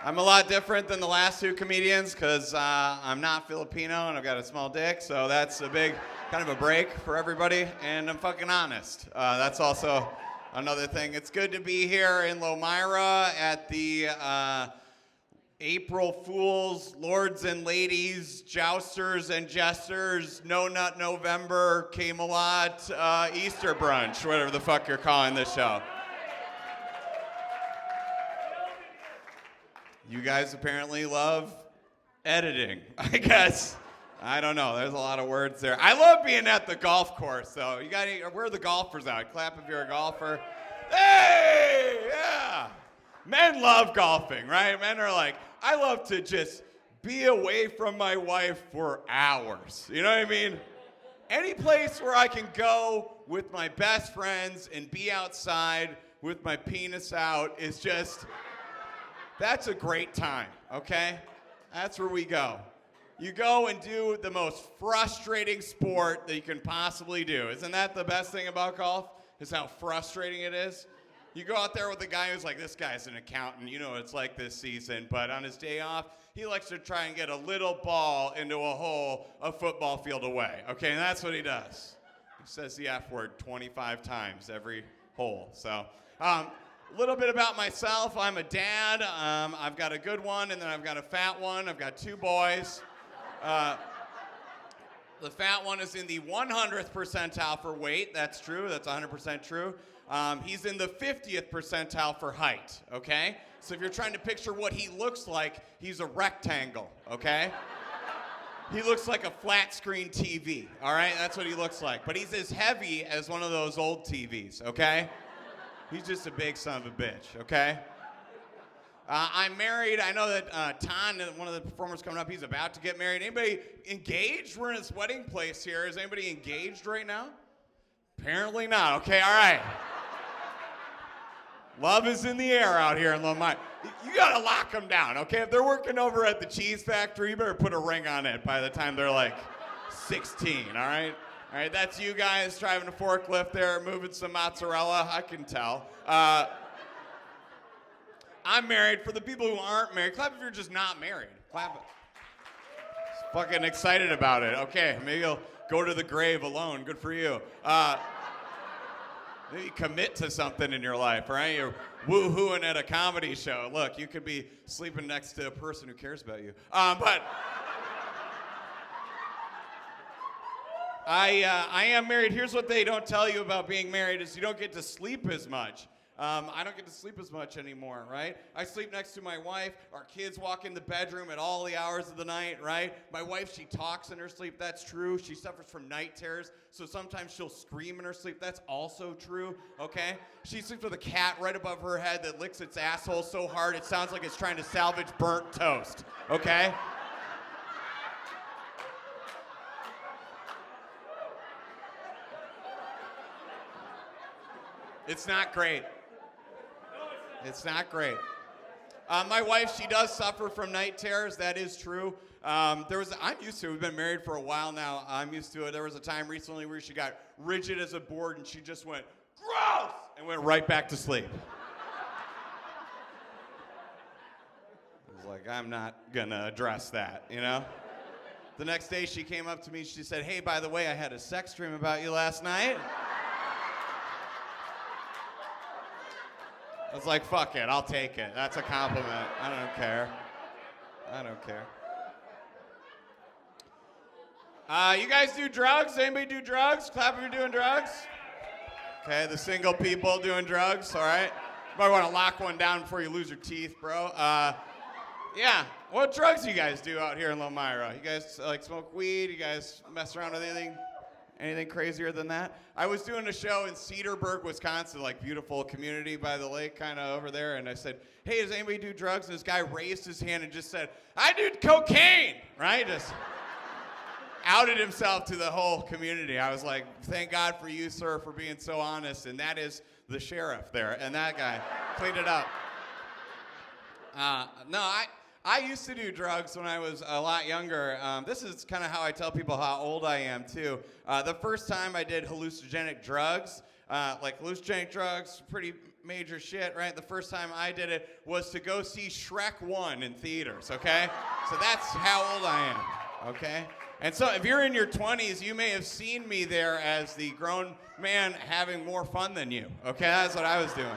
I'm a lot different than the last two comedians because I'm not Filipino and I've got a small dick, so that's a big kind of a break for everybody, and I'm fucking honest. That's also another thing. It's good to be here in Lomira at the April Fools, Lords and Ladies, Jousters and Jesters, No Nut November, Camelot, Easter Brunch, whatever the fuck you're calling this show. You guys apparently love editing, I guess. I don't know. There's a lot of words there. I love being at the golf course, though. You got where are the golfers out? Clap if you're a golfer. Hey, yeah. Men love golfing, right? Men are like, I love to just be away from my wife for hours. You know what I mean? Any place where I can go with my best friends and be outside with my penis out is just... That's a great time, okay? That's where we go. You go and do the most frustrating sport that you can possibly do. Isn't that the best thing about golf? Is how frustrating it is? You go out there with a guy who's like, this guy's an accountant, you know it's like this season, but on his day off, he likes to try and get a little ball into a hole a football field away, okay? And that's what he does. He says the F word 25 times every hole, so... A little bit about myself. I'm a dad. I've got a good one, and then I've got a fat one. I've got two boys. The fat one is in the 100th percentile for weight. That's true. That's 100% true. He's in the 50th percentile for height, okay? So if you're trying to picture what he looks like, he's a rectangle, okay? He looks like a flat screen TV, all right? That's what he looks like. But he's as heavy as one of those old TVs, okay? He's just a big son of a bitch, okay? I'm married. I know that Tan, one of the performers coming up, he's about to get married. Anybody engaged? We're in his wedding place here. Is anybody engaged right now? Apparently not. Okay, all right. Love is in the air out here in Lomira. You gotta lock them down, okay? If they're working over at the cheese factory, you better put a ring on it by the time they're like 16, all right? All right, that's you guys driving a forklift there, moving some mozzarella. I can tell. I'm married. For the people who aren't married, clap if you're just not married. Clap it. Just fucking excited about it. Okay, maybe you'll go to the grave alone. Good for you. Maybe commit to something in your life, right? You're woo-hooing at a comedy show. Look, you could be sleeping next to a person who cares about you. But... I am married. Here's what they don't tell you about being married is you don't get to sleep as much. I don't get to sleep as much anymore, right? I sleep next to my wife. Our kids walk in the bedroom at all the hours of the night, right? My wife, she talks in her sleep. That's true. She suffers from night terrors, so sometimes she'll scream in her sleep. That's also true, okay? She sleeps with a cat right above her head that licks its asshole so hard it sounds like it's trying to salvage burnt toast, okay? It's not great. It's not great. My wife, she does suffer from night terrors. That is true. I'm used to it. We've been married for a while now. I'm used to it. There was a time recently where she got rigid as a board and she just went, gross, and went right back to sleep. I was like, I'm not going to address that, you know? The next day she came up to me. She said, hey, by the way, I had a sex dream about you last night. I was like, fuck it, I'll take it. That's a compliment. I don't care. I don't care. You guys do drugs? Anybody do drugs? Clap if you're doing drugs. Okay, the single people doing drugs, all right? You might want to lock one down before you lose your teeth, bro. Yeah, what drugs do you guys do out here in Lomira? You guys like smoke weed? You guys mess around with anything? Anything crazier than that? I was doing a show in Cedarburg, Wisconsin, like beautiful community by the lake kind of over there, and I said, hey, does anybody do drugs? And this guy raised his hand and just said, I do cocaine, right? Just outed himself to the whole community. I was like, thank God for you, sir, for being so honest, and that is the sheriff there, and that guy cleaned it up. I used to do drugs when I was a lot younger. This is kind of how I tell people how old I am, too. The first time I did hallucinogenic drugs, like loose jank drugs, pretty major shit, right? The first time I did it was to go see Shrek 1 in theaters, okay? So that's how old I am, okay? And so if you're in your 20s, you may have seen me there as the grown man having more fun than you, okay? That's what I was doing.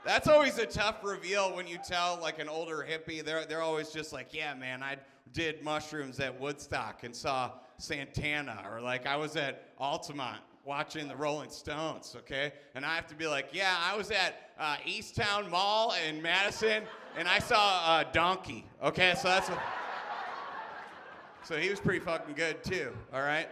That's always a tough reveal when you tell like an older hippie. They're always just like, yeah, man, I did mushrooms at Woodstock and saw Santana, or like I was at Altamont watching the Rolling Stones, okay? And I have to be like, yeah, I was at Easttown Mall in Madison and I saw Donkey, okay? So that's what. So he was pretty fucking good too, all right?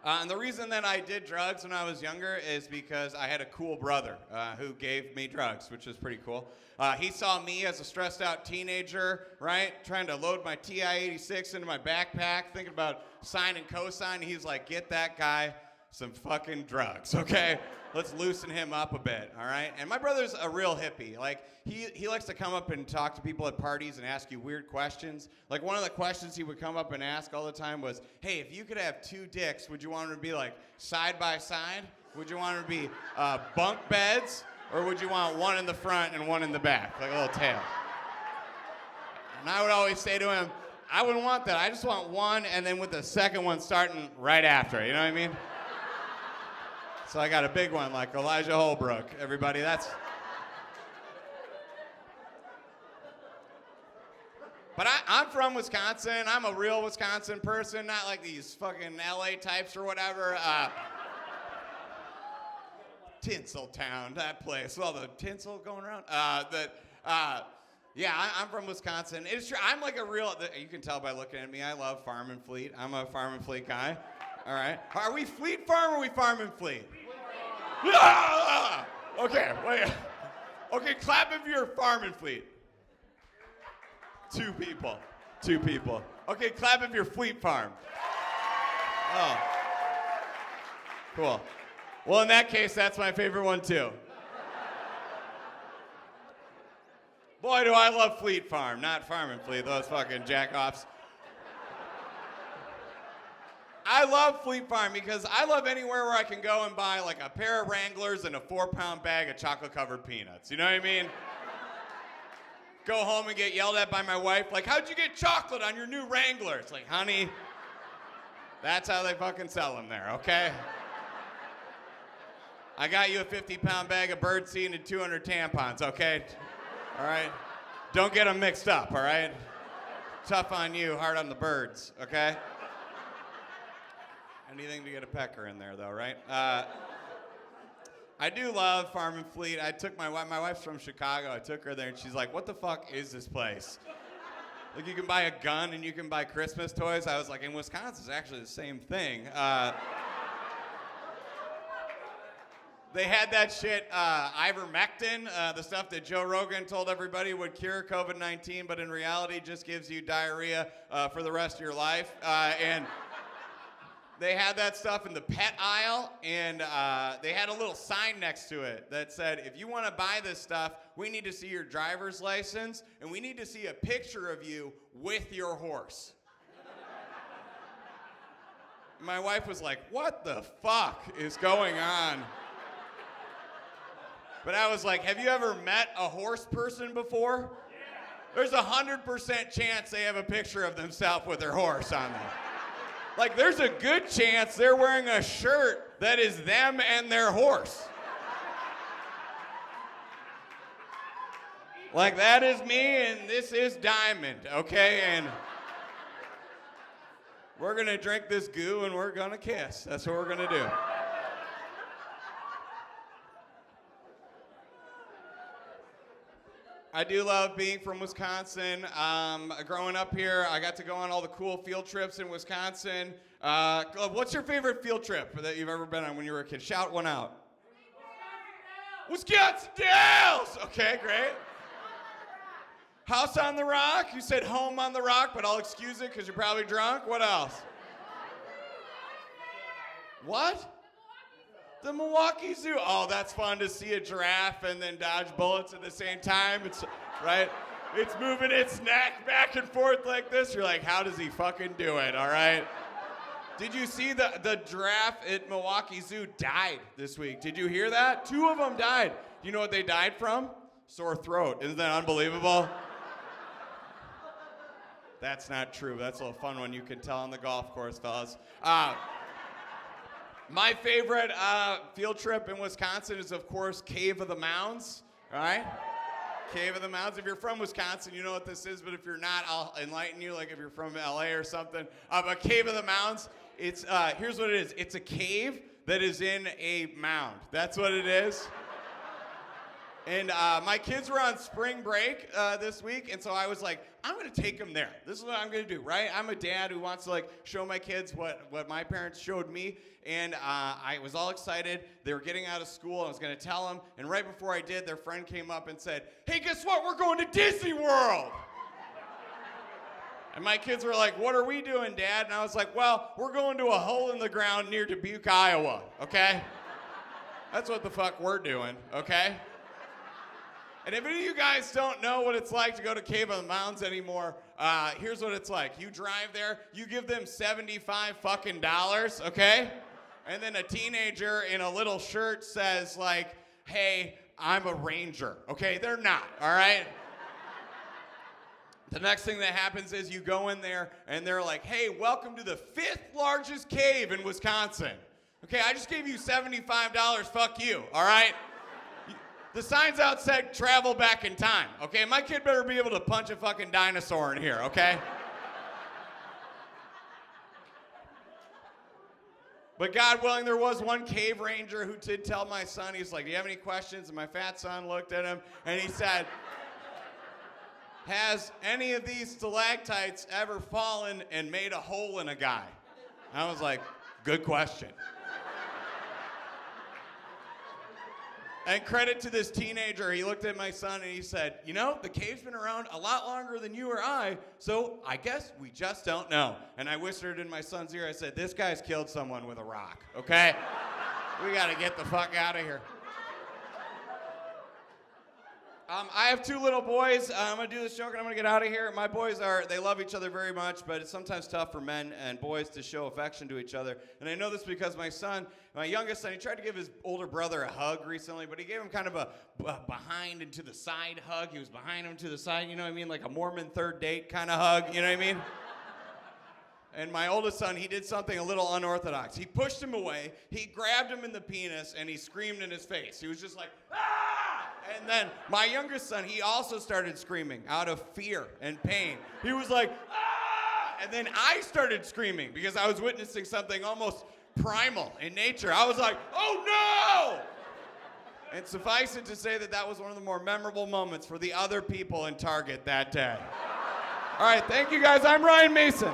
And the reason that I did drugs when I was younger is because I had a cool brother who gave me drugs, which is pretty cool. He saw me as a stressed out teenager, right? Trying to load my TI-86 into my backpack, thinking about sine and cosine. He's like, get that guy some fucking drugs, okay? Let's loosen him up a bit, all right? And my brother's a real hippie. Like, he likes to come up and talk to people at parties and ask you weird questions. Like, one of the questions he would come up and ask all the time was, hey, if you could have two dicks, would you want them to be, like, side by side? Would you want them to be bunk beds? Or would you want one in the front and one in the back, like a little tail? And I would always say to him, I wouldn't want that. I just want one, and then with the second one starting right after, you know what I mean? So I got a big one like Elijah Holbrook. Everybody, that's... But I'm from Wisconsin. I'm a real Wisconsin person, not like these fucking LA types or whatever. Tinseltown, that place. Well, the tinsel going around. Yeah, I'm from Wisconsin. It's true. I'm like a real... You can tell by looking at me. I love Farm and Fleet. I'm a Farm and Fleet guy. All right. Are we Fleet Farm or are we Farm and Fleet? Okay, wait. Okay, clap if you're Farm and Fleet. Two people. Okay, clap if you're Fleet Farm. Oh. Cool. Well, in that case, that's my favorite one too. Boy, do I love Fleet Farm, not Farm and Fleet, those fucking jack-offs. I love Fleet Farm because I love anywhere where I can go and buy like a pair of Wranglers and a 4-pound bag of chocolate-covered peanuts. You know what I mean? Go home and get yelled at by my wife, like, how'd you get chocolate on your new Wrangler? It's like, honey, that's how they fucking sell them there, okay? I got you a 50-pound bag of birdseed and 200 tampons, okay? All right? Don't get them mixed up, all right? Tough on you, hard on the birds, okay? Anything to get a pecker in there, though, right? I do love Farm and Fleet. I took my wife's from Chicago. I took her there, and she's like, what the fuck is this place? Like, you can buy a gun and you can buy Christmas toys. I was like, in Wisconsin, it's actually the same thing. They had that shit, ivermectin, the stuff that Joe Rogan told everybody would cure COVID-19, but in reality just gives you diarrhea for the rest of your life. And they had that stuff in the pet aisle, and they had a little sign next to it that said, if you want to buy this stuff, we need to see your driver's license, and we need to see a picture of you with your horse. My wife was like, what the fuck is going on? But I was like, have you ever met a horse person before? Yeah. There's 100% chance they have a picture of themselves with their horse on them. Like, there's a good chance they're wearing a shirt that is them and their horse. Like, that is me and this is Diamond, okay? And we're gonna drink this goo and we're gonna kiss. That's what we're gonna do. I do love being from Wisconsin. Growing up here, I got to go on all the cool field trips in Wisconsin. What's your favorite field trip that you've ever been on when you were a kid? Shout one out. Wisconsin Dells! Okay, great. House on the Rock? You said home on the rock, but I'll excuse it because you're probably drunk. What else? What? The Milwaukee Zoo. Oh, that's fun to see a giraffe and then dodge bullets at the same time. It's right. It's moving its neck back and forth like this. You're like, how does he fucking do it? All right. Did you see the giraffe at Milwaukee Zoo died this week? Did you hear that? 2 of them died. Do you know what they died from? Sore throat. Isn't that unbelievable? That's not true. That's a little fun one you can tell on the golf course, fellas. My favorite field trip in Wisconsin is, of course, Cave of the Mounds. All right? Cave of the Mounds. If you're from Wisconsin, you know what this is, but if you're not, I'll enlighten you, like if you're from LA or something. But Cave of the Mounds, it's here's what it is. It's a cave that is in a mound. That's what it is. And my kids were on spring break this week, and so I was like, I'm going to take them there. This is what I'm going to do, right? I'm a dad who wants to like show my kids what my parents showed me, and I was all excited. They were getting out of school. I was going to tell them, and right before I did, their friend came up and said, hey, guess what? We're going to Disney World. And my kids were like, what are we doing, Dad? And I was like, well, we're going to a hole in the ground near Dubuque, Iowa, okay? That's what the fuck we're doing, okay? And if any of you guys don't know what it's like to go to Cave of the Mounds anymore, here's what it's like. You drive there, you give them $75 fucking dollars, okay? And then a teenager in a little shirt says like, hey, I'm a ranger, okay? They're not, all right? The next thing that happens is you go in there and they're like, hey, welcome to the 5th largest cave in Wisconsin. Okay, I just gave you $75, fuck you, all right? The signs out said travel back in time, okay? My kid better be able to punch a fucking dinosaur in here, okay? But God willing, there was one cave ranger who did tell my son, he's like, do you have any questions? And my fat son looked at him and he said, has any of these stalactites ever fallen and made a hole in a guy? I was like, good question. And credit to this teenager, he looked at my son and he said, you know, the cave's been around a lot longer than you or I, so I guess we just don't know. And I whispered in my son's ear, I said, this guy's killed someone with a rock, okay? We gotta get the fuck out of here. I have 2 little boys. I'm gonna do this joke and I'm gonna get out of here. My boys they love each other very much, but it's sometimes tough for men and boys to show affection to each other. And I know this because my youngest son, he tried to give his older brother a hug recently, but he gave him kind of a behind and to the side hug. He was behind him to the side, you know what I mean? Like a Mormon third date kind of hug, you know what I mean? And my oldest son, he did something a little unorthodox. He pushed him away, he grabbed him in the penis, and he screamed in his face. He was just like, ah! And then my youngest son, he also started screaming out of fear and pain. He was like, ah! And then I started screaming because I was witnessing something almost primal in nature. I was like, oh no! And suffice it to say that was one of the more memorable moments for the other people in Target that day. All right, thank you guys. I'm Ryan Mason.